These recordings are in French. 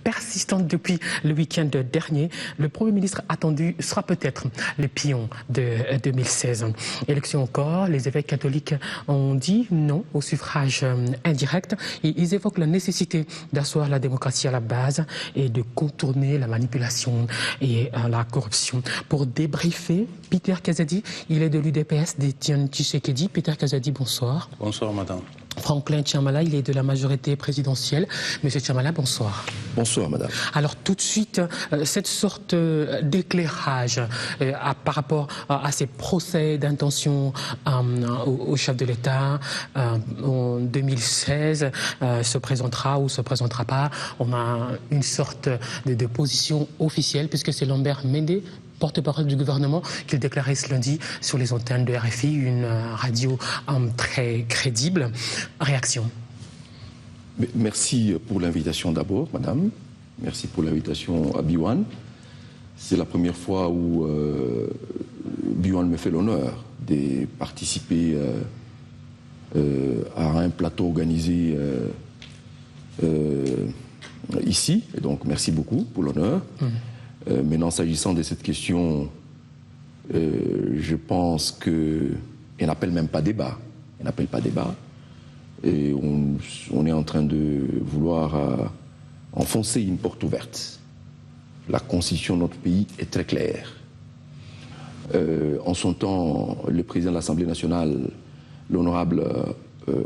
persistante depuis le week-end dernier. Le Premier ministre attendu sera peut-être le pion de 2016. Élection encore, les évêques catholiques ont dit non au suffrage indirect. Ils évoquent la nécessité d'asseoir la démocratie à la base et de contourner la manipulation et la corruption. Pour débriefer, Peter Kazadi, il est de l'UDPS d'Étienne Tshisekedi. Peter Kazadi, bonsoir. Bonsoir, madame. Franklin Tchambala, il est de la majorité présidentielle. Monsieur Tchambala, bonsoir. Bonsoir, madame. Alors, tout de suite, cette sorte d'éclairage par rapport à ces procès d'intention au chef de l'État en 2016 se présentera ou se présentera pas. On a une sorte de position officielle puisque c'est Lambert Mende, porte-parole du gouvernement, qu'il déclarait ce lundi sur les antennes de RFI, une radio très crédible. Réaction. Merci pour l'invitation d'abord, madame. Merci pour l'invitation à Biwan. C'est la première fois où Biwan me fait l'honneur de participer à un plateau organisé ici. Et donc, merci beaucoup pour l'honneur. Maintenant, s'agissant de cette question, je pense qu'elle n'appelle même pas débat. Elle n'appelle pas débat. Et on est en train de vouloir enfoncer une porte ouverte. La constitution de notre pays est très claire. En son temps, le président de l'Assemblée nationale, l'honorable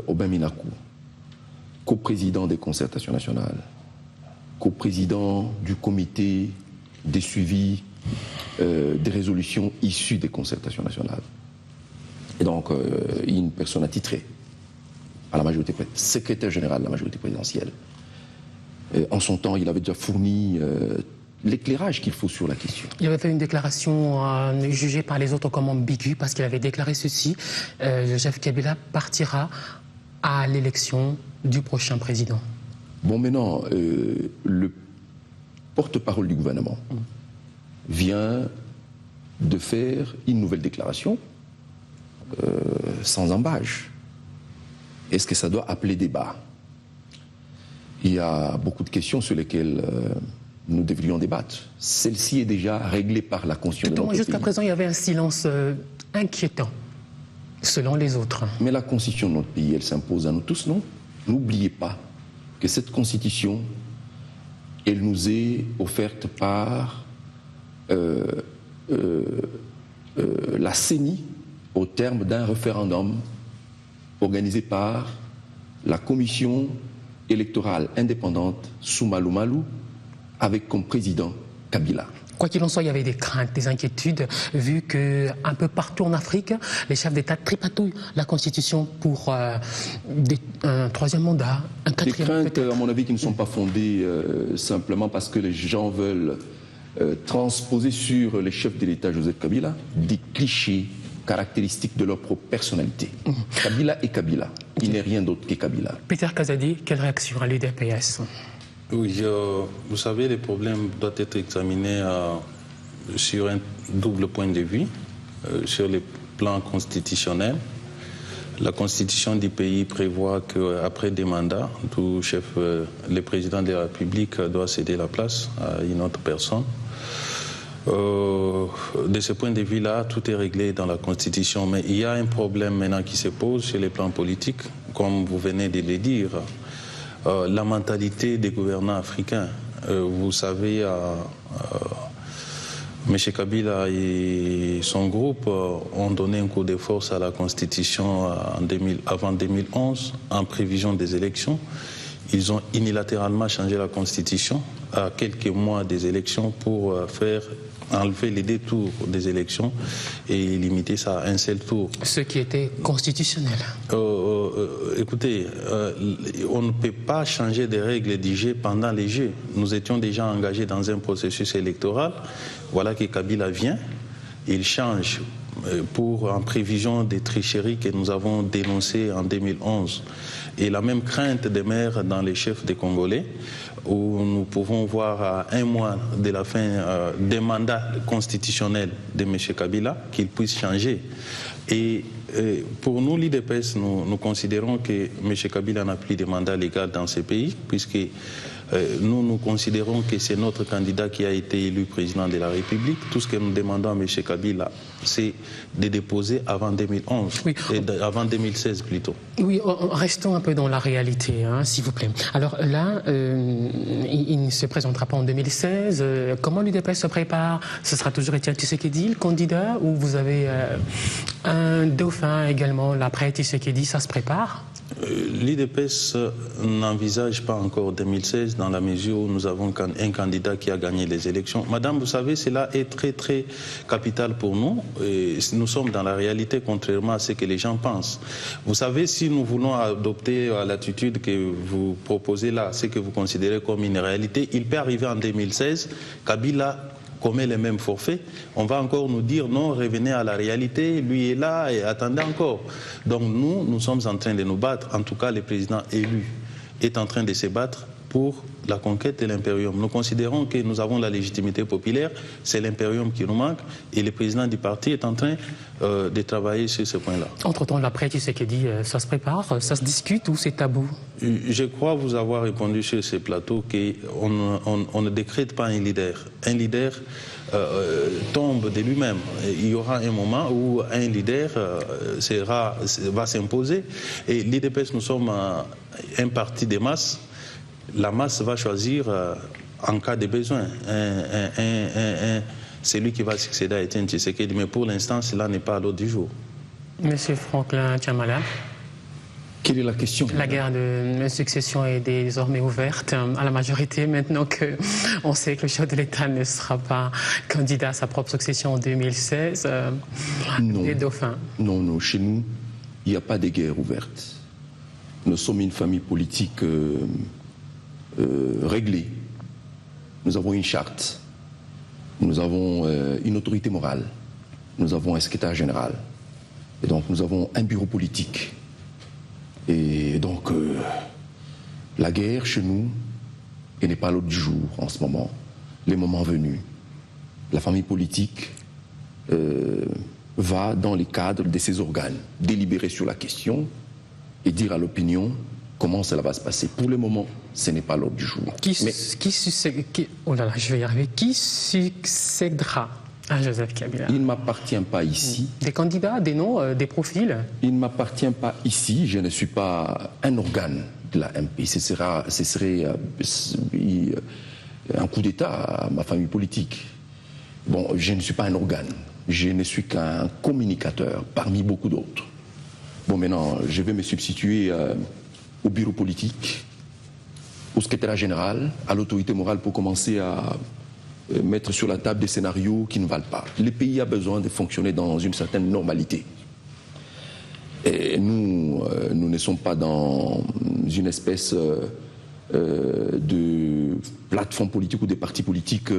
Aubin Minakou, coprésident des concertations nationales, coprésident du comité des suivis des résolutions issues des concertations nationales. Et donc, une personne attitrée à la majorité présidentielle, secrétaire général de la majorité présidentielle. En son temps, il avait déjà fourni l'éclairage qu'il faut sur la question. Il avait fait une déclaration jugée par les autres comme ambiguë parce qu'il avait déclaré ceci. Joseph Kabila partira à l'élection du prochain président. Bon, maintenant, le porte-parole du gouvernement vient de faire une nouvelle déclaration sans embâche. Est-ce que ça doit appeler débat? Il y a beaucoup de questions sur lesquelles nous devrions débattre. Celle-ci est déjà réglée par la Constitution de notre pays. Jusqu'à présent, il y avait un silence inquiétant, selon les autres. Mais la Constitution de notre pays, elle s'impose à nous tous, non? N'oubliez pas que cette Constitution, elle nous est offerte par la CENI au terme d'un référendum organisé par la commission électorale indépendante Soumalou Malou, avec comme président Kabila. Quoi qu'il en soit, il y avait des craintes, des inquiétudes, vu qu'un peu partout en Afrique, les chefs d'État tripatouillent la Constitution pour un troisième mandat, un quatrième. Des craintes, à mon avis, qui ne sont pas fondées simplement parce que les gens veulent transposer sur les chefs de l'État, Joseph Kabila, des clichés caractéristiques de leur propre personnalité. Kabila est Kabila. Il n'est rien d'autre que Kabila. Peter Kazadi, quelle réaction à l'UDPS? Oui, vous savez, les problèmes doivent être examinés sur un double point de vue, sur le plan constitutionnel. La constitution du pays prévoit qu'après des mandats, tout chef, le président de la République doit céder la place à une autre personne. De ce point de vue-là, tout est réglé dans la Constitution. Mais il y a un problème maintenant qui se pose sur les plans politiques, comme vous venez de le dire. La mentalité des gouvernants africains. Vous savez, M. Kabila et son groupe ont donné un coup de force à la Constitution avant 2011, en prévision des élections. Ils ont unilatéralement changé la Constitution à quelques mois des élections pour enlever les détours des élections et limiter ça à un seul tour. Ce qui était constitutionnel. Écoutez, on ne peut pas changer des règles du jeu pendant les Jeux. Nous étions déjà engagés dans un processus électoral. Voilà que Kabila vient, il change en prévision des tricheries que nous avons dénoncées en 2011. Et la même crainte demeure dans les chefs des Congolais, où nous pouvons voir à un mois de la fin des mandats constitutionnels de M. Kabila qu'il puisse changer. Et pour nous, l'IDPS, nous considérons que M. Kabila n'a plus de mandat légal dans ce pays, puisque Nous considérons que c'est notre candidat qui a été élu président de la République. Tout ce que nous demandons à M. Kabila, c'est de déposer avant 2011, oui. Avant 2016 plutôt. Oui, restons un peu dans la réalité, hein, s'il vous plaît. Alors là, il ne se présentera pas en 2016. Comment l'UDPS se prépare? Ce sera toujours Étienne Tshisekedi, le candidat, ou vous avez un dauphin également, l'après Tshisekedi, ça se prépare? L'UDPS n'envisage pas encore 2016 dans la mesure où nous avons un candidat qui a gagné les élections. Madame, vous savez, cela est très très capital pour nous. Et nous sommes dans la réalité contrairement à ce que les gens pensent. Vous savez, si nous voulons adopter l'attitude que vous proposez là, ce que vous considérez comme une réalité, il peut arriver en 2016, Kabila commet les mêmes forfaits, on va encore nous dire non, revenez à la réalité, lui est là et attendez encore. Donc nous sommes en train de nous battre, en tout cas le président élu est en train de se battre pour la conquête de l'impérium. Nous considérons que nous avons la légitimité populaire, c'est l'impérium qui nous manque et le président du parti est en train de travailler sur ce point-là. Entre-temps, l'après Tshisekedi, ça se prépare, ça se discute ou c'est tabou? Je crois vous avoir répondu sur ce plateau qu'on ne décrète pas un leader. Un leader tombe de lui-même. Il y aura un moment où un leader va s'imposer et l'UDPS, nous sommes un parti de masse. La masse va choisir en cas de besoin celui qui va succéder à Étienne Tshisekedi. Mais pour l'instant, cela n'est pas à l'ordre du jour. Monsieur Franklin Tchamala. Quelle est la question? La guerre de succession est désormais ouverte à la majorité. Maintenant qu'on sait que le chef de l'État ne sera pas candidat à sa propre succession en 2016, des dauphins. Non, chez nous, il n'y a pas de guerre ouverte. Nous sommes une famille politique réglée. Nous avons une charte. Nous avons une autorité morale. Nous avons un secrétaire général. Et donc nous avons un bureau politique. Et donc la guerre chez nous, elle n'est pas à l'ordre du jour en ce moment. Les moments venus, la famille politique va dans le cadre de ses organes délibérer sur la question et dire à l'opinion comment cela va se passer. Pour le moment, ce n'est pas l'ordre du jour. Je vais y arriver. Qui succédera à Joseph Kabila? Il ne m'appartient pas ici. Des candidats, des noms, des profils? Il ne m'appartient pas ici. Je ne suis pas un organe de la MP. Ce serait un coup d'État à ma famille politique. Bon, je ne suis pas un organe. Je ne suis qu'un communicateur parmi beaucoup d'autres. Bon, maintenant, je vais me substituer au bureau politique, au secrétaire général, à l'autorité morale pour commencer à mettre sur la table des scénarios qui ne valent pas. Le pays a besoin de fonctionner dans une certaine normalité. Et nous ne sommes pas dans une espèce de plateforme politique ou de parti politique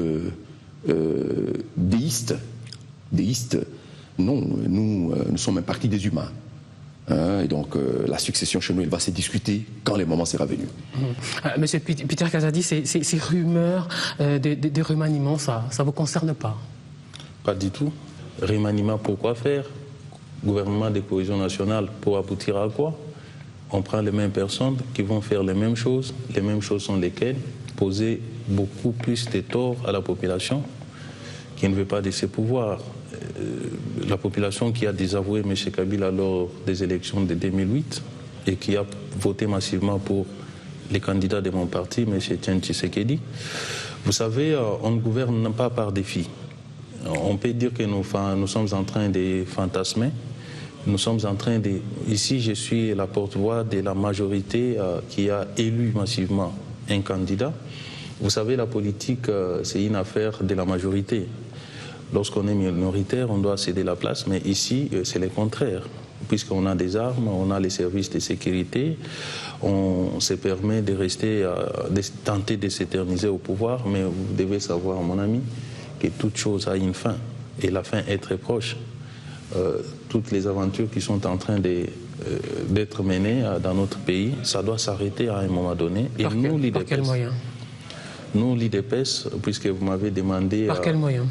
déiste. Non, nous sommes un parti des humains. Et donc la succession chez nous, elle va se discuter quand le moment sera venu. Monsieur Peter Kazadi, ces rumeurs de remaniement, ça ne vous concerne pas? Pas du tout. Remaniement, pourquoi faire? Gouvernement de cohésion nationale, pour aboutir à quoi? On prend les mêmes personnes qui vont faire les mêmes choses. Les mêmes choses sont lesquelles? Poser beaucoup plus de torts à la population qui ne veut pas de ses pouvoirs. La population qui a désavoué M. Kabila lors des élections de 2008 et qui a voté massivement pour les candidats de mon parti, M. Étienne Tshisekedi. Vous savez, on ne gouverne pas par défi. On peut dire que nous sommes en train de fantasmer. Nous sommes en train de... Ici, je suis la porte-voix de la majorité qui a élu massivement un candidat. Vous savez, la politique, c'est une affaire de la majorité. Lorsqu'on est minoritaire, on doit céder la place, mais ici, c'est le contraire. Puisqu'on a des armes, on a les services de sécurité, on se permet de rester, de tenter de s'éterniser au pouvoir, mais vous devez savoir, mon ami, que toute chose a une fin, et la fin est très proche. Toutes les aventures qui sont en train d'être menées dans notre pays, ça doit s'arrêter à un moment donné. Et par quel moyen? Nous, l'UDPS, puisque vous m'avez demandé... Par quel moyen?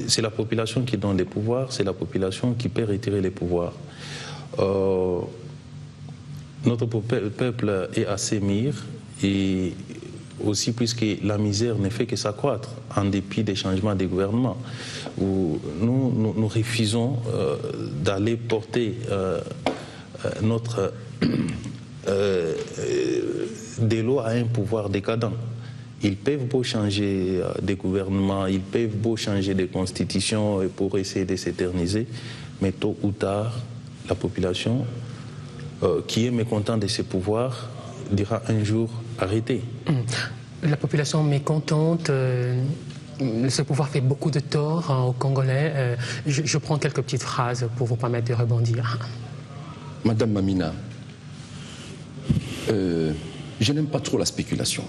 C'est la population qui donne les pouvoirs, c'est la population qui peut retirer les pouvoirs. Notre peuple est assez mûr et aussi puisque la misère ne fait que s'accroître en dépit des changements des gouvernements. Où nous refusons d'aller porter notre des lois à un pouvoir décadent. Ils peuvent beau changer des gouvernements, ils peuvent beau changer des constitutions pour essayer de s'éterniser, mais tôt ou tard, la population qui est mécontente de ses pouvoirs dira un jour arrêtez. La population mécontente, ce pouvoir fait beaucoup de tort aux Congolais. Je prends quelques petites phrases pour vous permettre de rebondir. Madame Mamina, je n'aime pas trop la spéculation.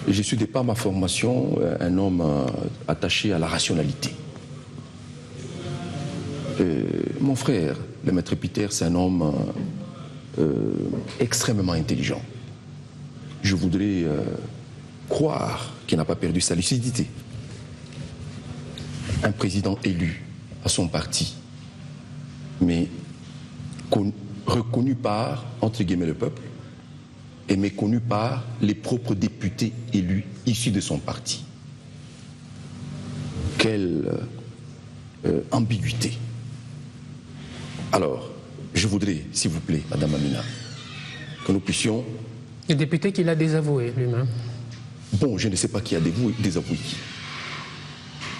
Je suis de par ma formation un homme attaché à la rationalité. Mon frère, le maître Peter, c'est un homme extrêmement intelligent. Je voudrais croire qu'il n'a pas perdu sa lucidité. Un président élu à son parti, mais reconnu par, entre guillemets, le peuple, et méconnu par les propres députés élus issus de son parti. Quelle ambiguïté. Alors, je voudrais, s'il vous plaît, Madame Amina, que nous puissions... Le député qui l'a désavoué lui-même. Bon, je ne sais pas qui a désavoué qui.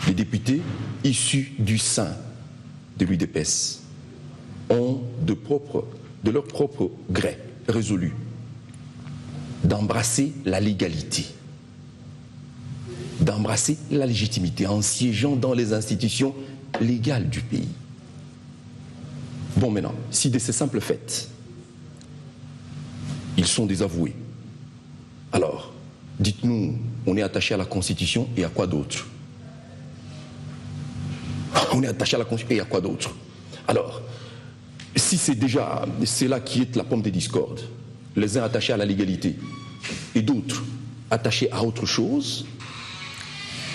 Les députés issus du sein de l'UDPS ont de leur propre gré résolu d'embrasser la légalité, d'embrasser la légitimité en siégeant dans les institutions légales du pays. Bon, maintenant, si de ces simples faits, ils sont désavoués, alors, dites-nous, on est attaché à la Constitution et à quoi d'autre? On est attaché à la Constitution et à quoi d'autre? Alors, si c'est déjà là qui est la pomme des discordes, les uns attachés à la légalité et d'autres attachés à autre chose,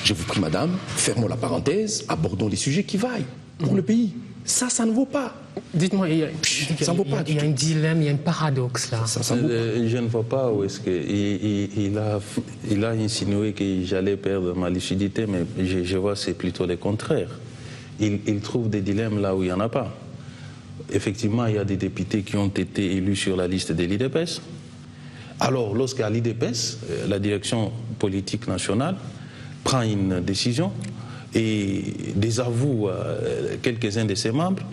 je vous prie, madame, fermons la parenthèse, abordons les sujets qui vaillent pour le pays. Ça ne vaut pas. Dites-moi, il y a un dilemme, il y a un paradoxe là. Je ne vois pas où est-ce qu'il a insinué que j'allais perdre ma lucidité, mais je vois c'est plutôt le contraire. Il trouve des dilemmes là où il n'y en a pas. Effectivement, il y a des députés qui ont été élus sur la liste de l'IDPS. Alors, lorsqu'à l'IDPS, la direction politique nationale prend une décision et désavoue quelques-uns de ses membres,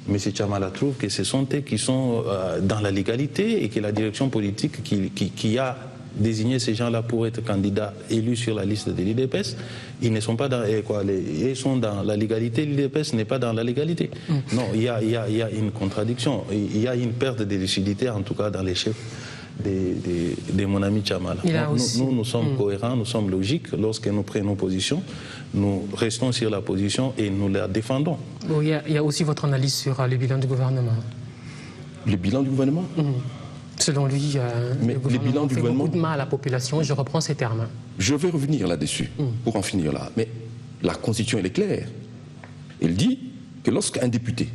M. Tchamala trouve que ce sont eux qui sont dans la légalité et que la direction politique qui a désigné ces gens-là pour être candidats élus sur la liste de l'IDPS, ils ne sont pas dans ils sont dans la légalité, l'IDPS n'est pas dans la légalité. Non, il y a une contradiction, il y a une perte de lucidité en tout cas dans les chefs de mon ami Tchamala. Nous sommes cohérents, nous sommes logiques. Lorsque nous prenons position, nous restons sur la position et nous la défendons. Bon, il y a aussi votre analyse sur le bilan du gouvernement. Le bilan du gouvernement? Selon lui, le gouvernement fait beaucoup de mal à la population, je reprends ces termes. Je vais revenir là-dessus, pour en finir là. Mais la Constitution, elle est claire. Elle dit que lorsqu'un député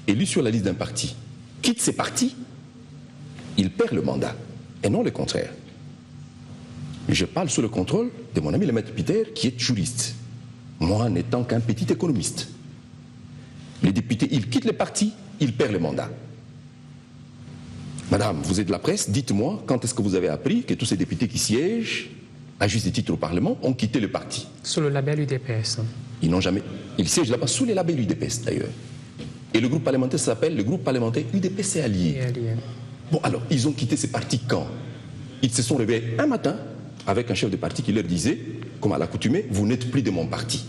élu sur la liste d'un parti quitte ses partis, il perd le mandat, et non le contraire. Je parle sous le contrôle de mon ami le maître Peter, qui est juriste. Moi, n'étant qu'un petit économiste. Les députés, ils quittent le parti, ils perdent le mandat. Madame, vous êtes de la presse, dites-moi, quand est-ce que vous avez appris que tous ces députés qui siègent, à juste titre au Parlement, ont quitté le parti? Sous le label UDPS. Ils n'ont jamais... Ils siègent là-bas sous les labels UDPS, d'ailleurs. Et le groupe parlementaire s'appelle le groupe parlementaire UDPS et Alliés. Bon, alors, ils ont quitté ces partis quand? Ils se sont réveillés un matin avec un chef de parti qui leur disait, comme à l'accoutumée, vous n'êtes plus de mon parti.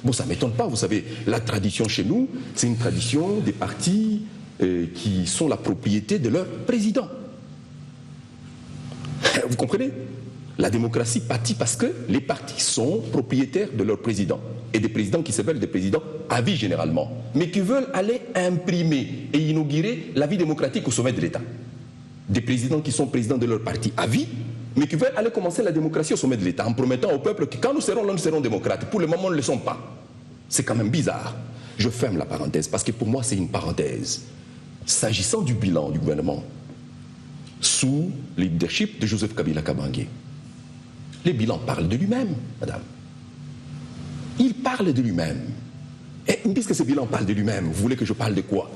Bon, ça ne m'étonne pas, vous savez, la tradition chez nous, c'est une tradition des partis qui sont la propriété de leur président. Vous comprenez? La démocratie pâtit parce que les partis sont propriétaires de leur président. Et des présidents qui s'appellent des présidents à vie généralement, mais qui veulent aller imprimer et inaugurer la vie démocratique au sommet de l'État. Des présidents qui sont présidents de leur parti à vie, mais qui veulent aller commencer la démocratie au sommet de l'État en promettant au peuple que quand nous serons là, nous serons démocrates. Pour le moment, nous ne le sommes pas. C'est quand même bizarre. Je ferme la parenthèse parce que pour moi, c'est une parenthèse. S'agissant du bilan du gouvernement, sous le leadership de Joseph Kabila Kabange. Le bilan parle de lui-même, madame. Il parle de lui-même. Et puisque ce bilan parle de lui-même, vous voulez que je parle de quoi?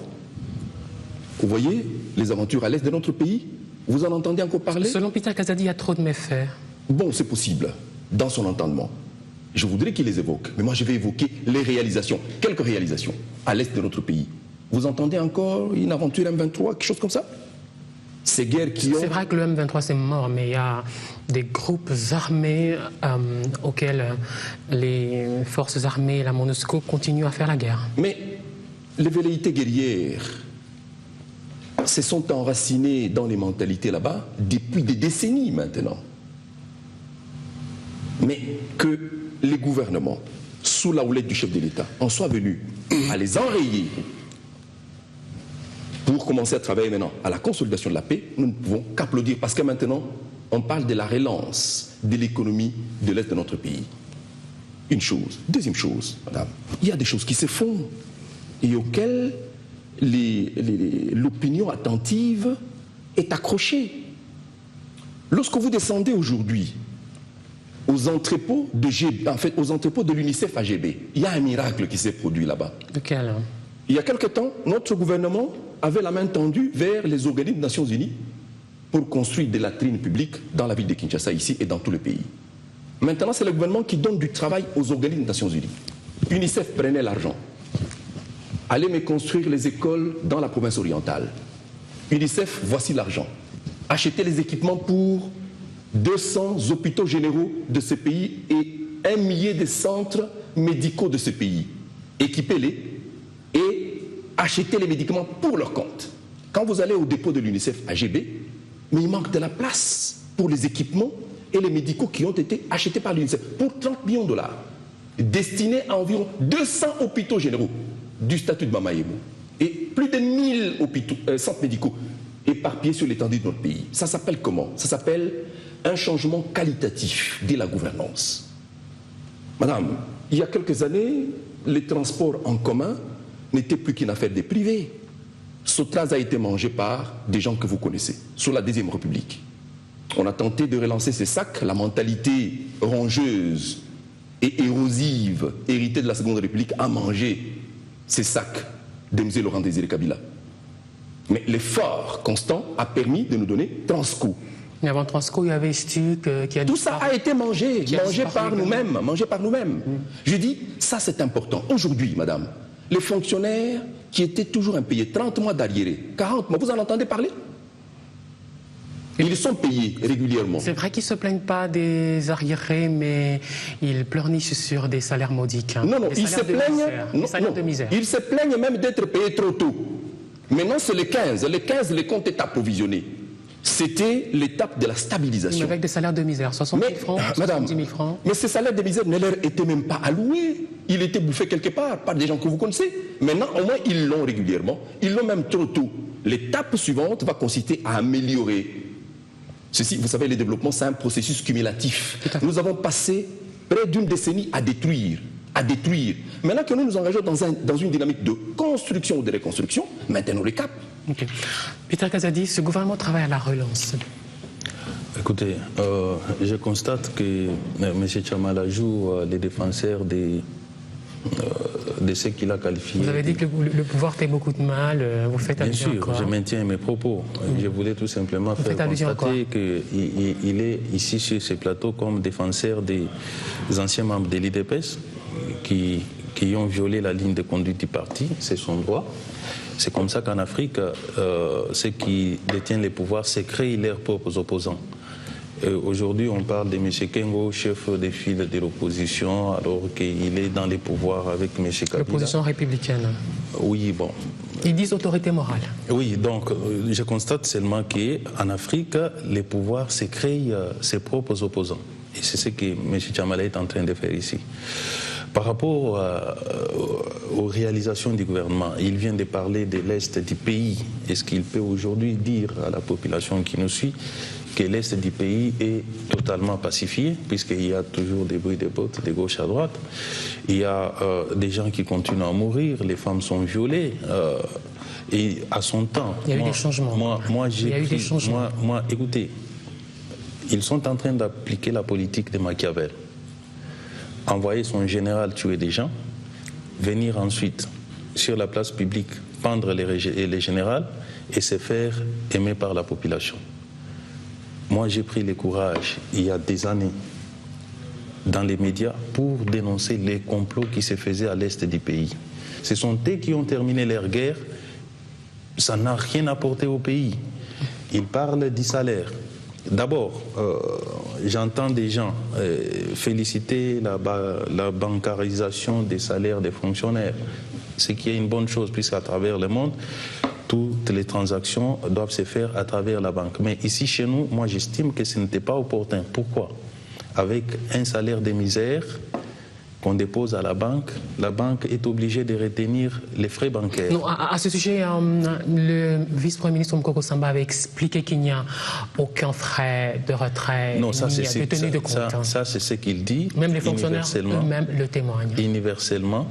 Vous voyez les aventures à l'est de notre pays? Vous en entendez encore parler? Selon Peter Kazadi, il y a trop de méfaits. Bon, c'est possible, dans son entendement. Je voudrais qu'il les évoque, mais moi je vais évoquer les réalisations, quelques réalisations à l'est de notre pays. Vous entendez encore une aventure M23, quelque chose comme ça? Ces guerres qui ont... C'est vrai que le M23 c'est mort, mais il y a des groupes armés auxquels les forces armées et la MONUSCO continuent à faire la guerre. Mais les velléités guerrières se sont enracinées dans les mentalités là-bas depuis des décennies maintenant. Mais que les gouvernements, sous la houlette du chef de l'État, en soient venus à les enrayer pour commencer à travailler maintenant à la consolidation de la paix, nous ne pouvons qu'applaudir parce que maintenant, on parle de la relance de l'économie de l'Est de notre pays. Une chose. Deuxième chose, madame, il y a des choses qui se font et auxquelles l'opinion attentive est accrochée. Lorsque vous descendez aujourd'hui aux entrepôts de l'UNICEF à GB, il y a un miracle qui s'est produit là-bas. Lequel? Il y a quelque temps, notre gouvernement avait la main tendue vers les organismes des Nations Unies pour construire des latrines publiques dans la ville de Kinshasa, ici et dans tout le pays. Maintenant, c'est le gouvernement qui donne du travail aux organismes des Nations Unies. UNICEF prenait l'argent. Allez me construire les écoles dans la province orientale. UNICEF, voici l'argent. Achetez les équipements pour 200 hôpitaux généraux de ce pays et 1 millier de centres médicaux de ce pays. Équipez-les et achetez les médicaments pour leur compte. Quand vous allez au dépôt de l'UNICEF à GB, mais il manque de la place pour les équipements et les médicaux qui ont été achetés par l'UNICEF pour 30 millions de dollars, destinés à environ 200 hôpitaux généraux du statut de Mamayebo et plus de 1000 centres médicaux éparpillés sur l'étendue de notre pays. Ça s'appelle comment? Ça s'appelle un changement qualitatif de la gouvernance. Madame, il y a quelques années, les transports en commun n'étaient plus qu'une affaire des privés. Sotraz a été mangé par des gens que vous connaissez, sous la Deuxième République. On a tenté de relancer ces sacs, la mentalité rongeuse et érosive héritée de la Seconde République a mangé ces sacs de M. Laurent Désiré Kabila. Mais l'effort constant a permis de nous donner Transco. Mais avant Transco, il y avait Stuc qui a... Tout ça a été mangé par nous-mêmes. Je dis, ça c'est important. Aujourd'hui, madame, les fonctionnaires qui étaient toujours impayés, 30 mois d'arriérés, 40 mois, vous en entendez parler? Ils sont payés régulièrement. C'est vrai qu'ils ne se plaignent pas des arriérés, mais ils pleurnichent sur des salaires modiques. Non, ils se plaignent. Des salaires de misère. Ils se plaignent même d'être payés trop tôt. Maintenant, c'est le 15. Le 15, les comptes étaient approvisionnés. C'était l'étape de la stabilisation. Mais avec des salaires de misère, 60 000 francs, 70 000 francs. Mais ces salaires de misère ne leur étaient même pas alloués. Ils étaient bouffés quelque part par des gens que vous connaissez. Maintenant, au moins, ils l'ont régulièrement. Ils l'ont même trop tôt. L'étape suivante va consister à améliorer. Ceci, vous savez, le développement, c'est un processus cumulatif. Nous avons passé près d'une décennie à détruire. Maintenant que nous nous engageons dans une dynamique de construction ou de reconstruction, maintenons le cap. Okay. Peter Kazadi, ce gouvernement travaille à la relance. Écoutez, je constate que M. Tchamala joue les défenseurs de ce qu'il a qualifié. Vous avez dit que le pouvoir fait beaucoup de mal, vous faites allusion. Bien sûr, je maintiens mes propos. Je voulais tout simplement faire constater qu'il est ici sur ce plateau comme défenseur des anciens membres de l'IDPS qui ont violé la ligne de conduite du parti, c'est son droit. C'est comme ça qu'en Afrique, ceux qui détiennent les pouvoirs, c'est créer leurs propres opposants. Aujourd'hui, on parle de M. Kengo, chef de file de l'opposition, alors qu'il est dans les pouvoirs avec M. Kabila. L'opposition républicaine. Oui, bon. Ils disent autorité morale. Oui, donc je constate seulement qu'en Afrique, les pouvoirs se créent ses propres opposants. Et c'est ce que M. Tchamala est en train de faire ici. Par rapport aux réalisations du gouvernement, il vient de parler de l'Est du pays. Est-ce qu'il peut aujourd'hui dire à la population qui nous suit que l'Est du pays est totalement pacifié, puisqu'il y a toujours des bruits de bottes de gauche à droite. Il y a des gens qui continuent à mourir, les femmes sont violées. Et à son temps... Il y a eu des changements. Écoutez, ils sont en train d'appliquer la politique de Machiavel. Envoyer son général tuer des gens, venir ensuite sur la place publique pendre les généraux et se faire aimer par la population. Moi, j'ai pris le courage, il y a des années, dans les médias, pour dénoncer les complots qui se faisaient à l'est du pays. Ce sont eux qui ont terminé leur guerre, ça n'a rien apporté au pays. Ils parlent du salaire. D'abord, j'entends des gens féliciter la bancarisation des salaires des fonctionnaires, ce qui est une bonne chose, puisqu'à travers le monde, toutes les transactions doivent se faire à travers la banque. Mais ici, chez nous, moi, j'estime que ce n'était pas opportun. Pourquoi? Avec un salaire de misère qu'on dépose à la banque est obligée de retenir les frais bancaires. Non, à ce sujet, le vice-premier ministre Mokoko Samba avait expliqué qu'il n'y a aucun frais de retrait, non, ça, ni de tenue de compte. Ça, c'est ce qu'il dit. Même les fonctionnaires eux-mêmes le témoignent. Universellement,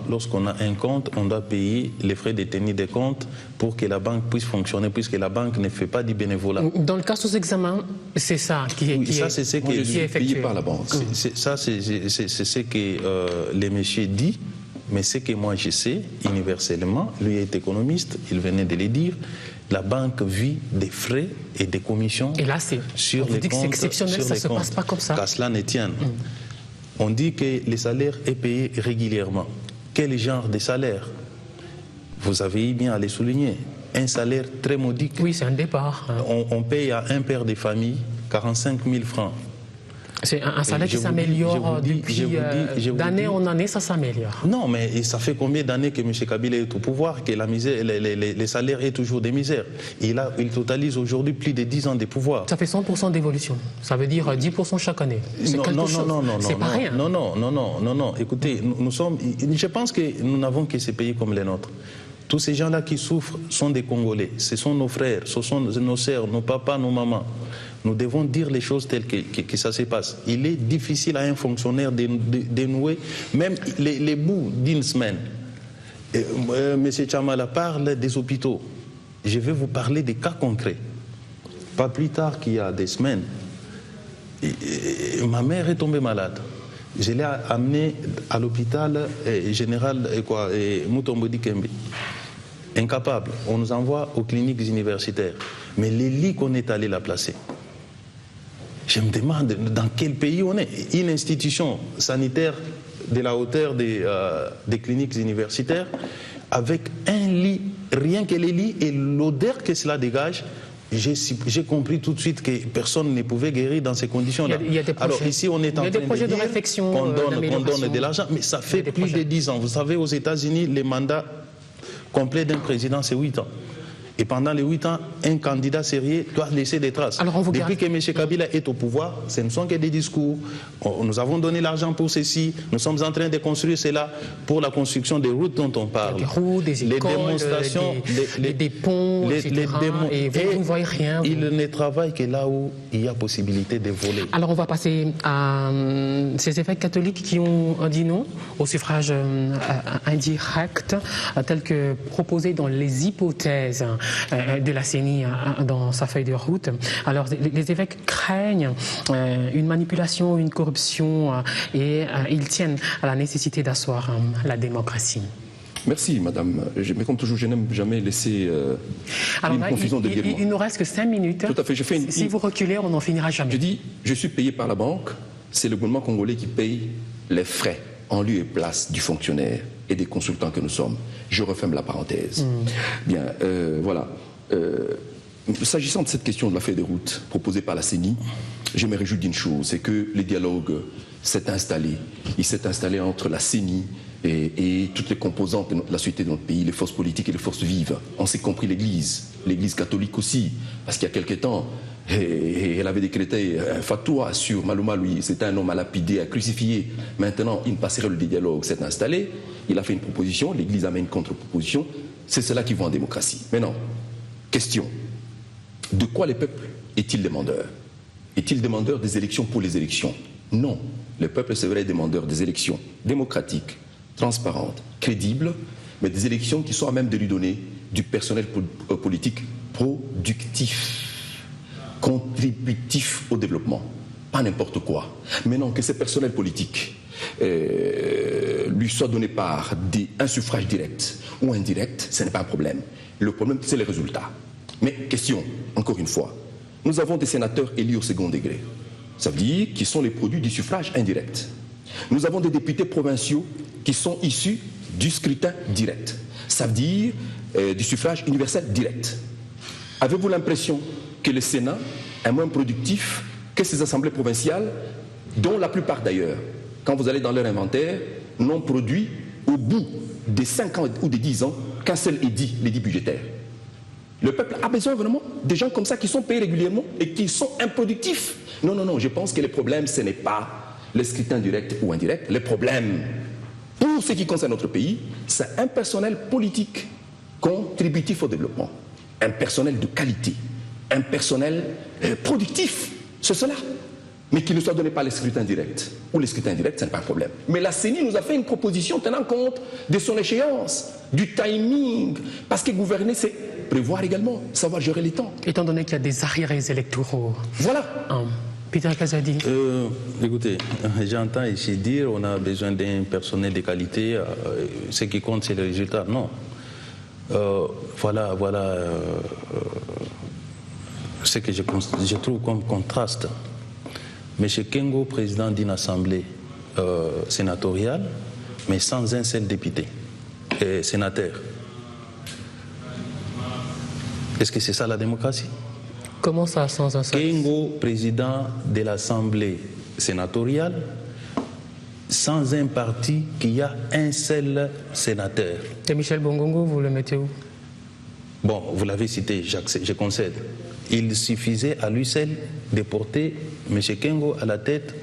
lorsqu'on a un compte, on doit payer les frais de tenue de compte pour que la banque puisse fonctionner, puisque la banque ne fait pas du bénévolat. Dans le cas sous examen, c'est ça qui est payé par la banque. C'est ce que les messieurs disent, mais ce que moi je sais, universellement, lui est économiste, il venait de le dire, la banque vit des frais et des commissions. Et là, sur les comptes. C'est exceptionnel, ça ne se passe pas comme ça. Qu'à cela ne tienne. On dit que le salaire est payé régulièrement. Quel genre de salaire? Vous avez eu bien à le souligner. Un salaire très modique. Oui, c'est un départ. On paye à un père de famille 45 000 francs. C'est un salaire qui s'améliore depuis d'année en année, ça s'améliore. Non, mais ça fait combien d'années que M. Kabila est au pouvoir, que la misère, les salaires est toujours des misères? Il totalise aujourd'hui plus de 10 ans de pouvoir. Ça fait 100% d'évolution. Ça veut dire 10% chaque année. C'est quelque chose. C'est pas rien. Non. Écoutez, je pense que nous n'avons que ces pays comme les nôtres. Tous ces gens-là qui souffrent sont des Congolais. Ce sont nos frères, ce sont nos sœurs, nos papas, nos mamans. Nous devons dire les choses telles que ça se passe. Il est difficile à un fonctionnaire de dénouer même les bouts d'une semaine. M. Chamala parle des hôpitaux. Je vais vous parler des cas concrets. Pas plus tard qu'il y a des semaines, ma mère est tombée malade. Je l'ai amenée à l'hôpital général Mutombo Dikembe. Incapable. On nous envoie aux cliniques universitaires. Mais les lits qu'on est allé la placer, je me demande dans quel pays on est. Une institution sanitaire de la hauteur des cliniques universitaires, avec un lit, rien que les lits et l'odeur que cela dégage, j'ai compris tout de suite que personne ne pouvait guérir dans ces conditions-là. Alors ici, on est en train de dire qu'on donne de l'argent, mais ça fait plus de 10 ans. Vous savez, aux États-Unis, les mandats complets d'un président, c'est 8 ans. Et pendant les 8 ans, un candidat sérieux doit laisser des traces. Depuis que M. Kabila est au pouvoir, ce ne sont que des discours. Nous avons donné l'argent pour ceci, nous sommes en train de construire cela pour la construction des routes dont on parle. Des routes, des écoles, les démonstrations, des ponts, etc. Et vous ne voyez rien. Il ne travaille que là où il y a possibilité de voler. Alors on va passer à ces évêques catholiques qui ont dit non au suffrage indirect, tel que proposé dans les hypothèses de la CENI dans sa feuille de route. Alors les évêques craignent une manipulation, une corruption et ils tiennent à la nécessité d'asseoir la démocratie. Merci, madame. Mais comme toujours, je n'aime jamais laisser une confusion de guerre. Il nous reste que 5 minutes. Tout à fait. Si vous reculez, on n'en finira jamais. Je dis, je suis payé par la banque. C'est le gouvernement congolais qui paye les frais en lieu et place du fonctionnaire et des consultants que nous sommes. Je referme la parenthèse. Bien, voilà. S'agissant de cette question de la feuille de route proposée par la CENI, je me réjouis d'une chose, c'est que le dialogue s'est installé. Il s'est installé entre la CENI et toutes les composantes de la société de notre pays, les forces politiques et les forces vives. On s'est compris l'Église catholique aussi, parce qu'il y a quelque temps, elle avait décrété un fatwa sur Malouma, lui, c'était un homme à lapider, à crucifier. Maintenant, une passerelle de dialogue s'est installée, il a fait une proposition, l'Église a mis une contre-proposition, c'est cela qui va en démocratie. Maintenant, question, De quoi le peuple est-il demandeur? Est-il demandeur des élections pour les élections? Non. Le peuple serait demandeur des élections démocratiques, transparentes, crédibles, mais des élections qui soient à même de lui donner du personnel politique productif, contributif au développement. Pas n'importe quoi. Mais non, que ce personnel politique lui soit donné par un suffrage direct ou indirect, ce n'est pas un problème. Le problème, c'est les résultats. Mais question, encore une fois, nous avons des sénateurs élus au second degré. Ça veut dire qu'ils sont les produits du suffrage indirect. Nous avons des députés provinciaux qui sont issus du scrutin direct. Ça veut dire du suffrage universel direct. Avez-vous l'impression que le Sénat est moins productif que ces assemblées provinciales, dont la plupart d'ailleurs, quand vous allez dans leur inventaire, n'ont produit au bout des 5 ans ou des 10 ans qu'un seul l'édit budgétaire? Le peuple a besoin vraiment de gens comme ça qui sont payés régulièrement et qui sont improductifs. Non, non, non, je pense que le problème, ce n'est pas le scrutin direct ou indirect. Le problème, pour ce qui concerne notre pays, c'est un personnel politique contributif au développement, un personnel de qualité, un personnel productif, c'est cela. Mais qui ne soit donné par le scrutin direct. Ou le scrutin indirect, ce n'est pas un problème. Mais la CENI nous a fait une proposition tenant compte de son échéance, du timing. Parce que gouverner, c'est prévoir également, savoir gérer les temps. Étant donné qu'il y a des arriérés électoraux. Voilà. Peter Kazadi. Écoutez, j'entends ici dire on a besoin d'un personnel de qualité. Ce qui compte, c'est le résultat. Non. Voilà ce que je trouve comme contraste. M. Kengo, président d'une assemblée sénatoriale, mais sans un seul député et sénateur. Est-ce que c'est ça la démocratie? Comment ça, sans un seul? Kengo, président de l'assemblée sénatoriale, sans un parti qui a un seul sénateur. Et Michel Bongongo, vous le mettez où? Bon, vous l'avez cité, je concède. Il suffisait à lui seul de porter M. Kengo à la tête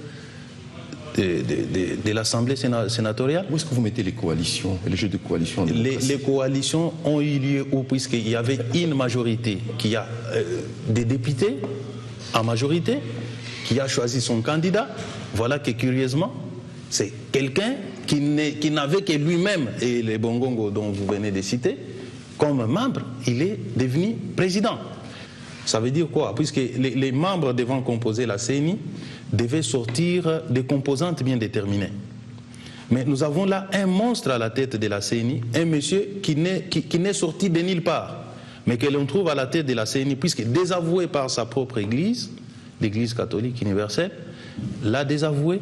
de l'Assemblée sénatoriale. Où est-ce que vous mettez les coalitions, les jeux de coalition? Les coalitions ont eu lieu où, puisqu'il y avait une majorité qui a des députés en majorité, qui a choisi son candidat. Voilà que curieusement, c'est quelqu'un qui n'avait que lui-même et les Bongongo dont vous venez de citer, comme membre, il est devenu président. Ça veut dire quoi? Puisque les membres devant composer la CENI devaient sortir des composantes bien déterminées. Mais nous avons là un monstre à la tête de la CENI, un monsieur qui n'est sorti de nulle part, mais que l'on trouve à la tête de la CENI, puisque désavoué par sa propre église, l'église catholique universelle, l'a désavoué.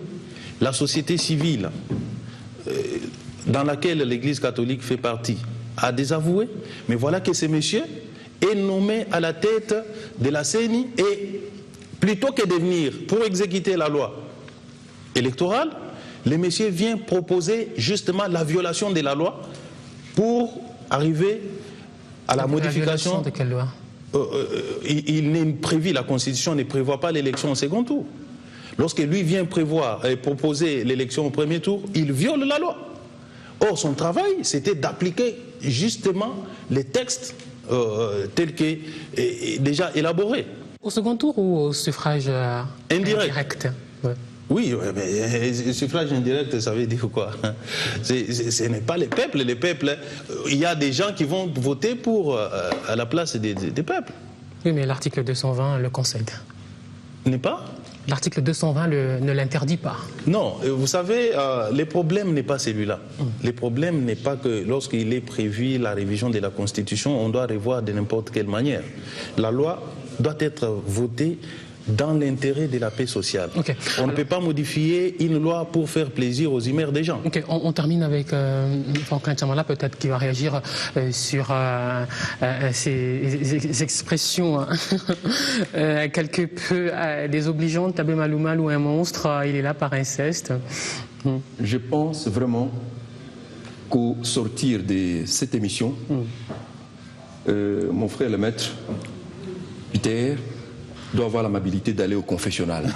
La société civile, dans laquelle l'église catholique fait partie, a désavoué. Mais voilà que ce monsieur est nommé à la tête de la CENI et plutôt que de venir pour exécuter la loi électorale, le monsieur vient proposer justement la violation de la loi pour arriver à la modification. La violation de quelle loi? Il n'est prévu, la Constitution ne prévoit pas l'élection au second tour. Lorsque lui vient prévoir et proposer l'élection au premier tour, il viole la loi. Or, son travail, c'était d'appliquer justement les textes tels que déjà élaborés. Au second tour ou au suffrage indirect? Ouais. Oui, mais suffrage indirect, ça veut dire quoi? Ce n'est pas les peuples. Les peuples, il y a des gens qui vont voter pour à la place des peuples. Oui, mais l'article 220 le concède. N'est pas? L'article 220 ne l'interdit pas. Non, vous savez, le problème n'est pas celui-là. Le problème n'est pas que lorsqu'il est prévu la révision de la Constitution, on doit revoir de n'importe quelle manière. La loi doit être votée dans l'intérêt de la paix sociale. Okay. On ne peut pas modifier une loi pour faire plaisir aux humeurs des gens. Okay. On termine avec Franklin Tchamala, peut-être qui va réagir sur ces expressions quelque peu désobligeantes. Tabé Maloumalou, un monstre, il est là par inceste. Je pense vraiment qu'au sortir de cette émission, mon frère le maître Peter doit avoir l'amabilité d'aller au confessionnal.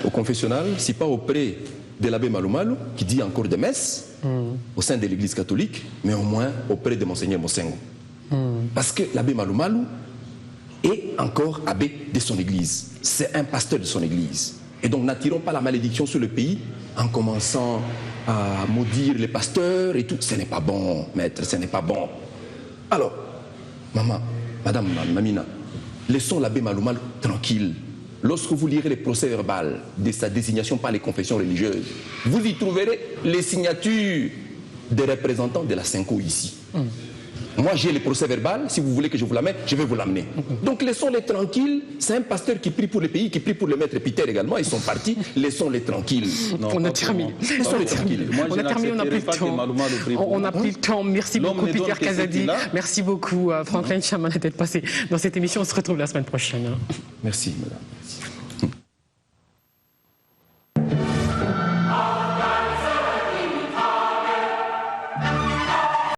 Au confessionnal, si pas auprès de l'abbé Maloumalou, qui dit encore des messes au sein de l'église catholique, mais au moins auprès de Monseigneur Mosengo. Parce que l'abbé Maloumalou et encore abbé de son église. C'est un pasteur de son église. Et donc n'attirons pas la malédiction sur le pays en commençant à maudire les pasteurs et tout. Ce n'est pas bon, maître, ce n'est pas bon. Alors, madame Mamina, laissons l'abbé Maloumal tranquille. Lorsque vous lirez les procès-verbaux de sa désignation par les confessions religieuses, vous y trouverez les signatures des représentants de la Cinco ici. Moi, j'ai les procès-verbaux. Si vous voulez que je vous l'amène, je vais vous l'amener. Donc, laissons-les tranquilles. C'est un pasteur qui prie pour le pays, qui prie pour le maître Peter également. Ils sont partis. Laissons-les tranquilles. Non, on a terminé. Laissons-les tranquilles. On a terminé, on n'a plus le temps. On n'a plus le temps. Merci beaucoup, Peter Kazadi. Merci beaucoup, Franklin Chamana, d'être passé dans cette émission. On se retrouve la semaine prochaine. Merci, madame.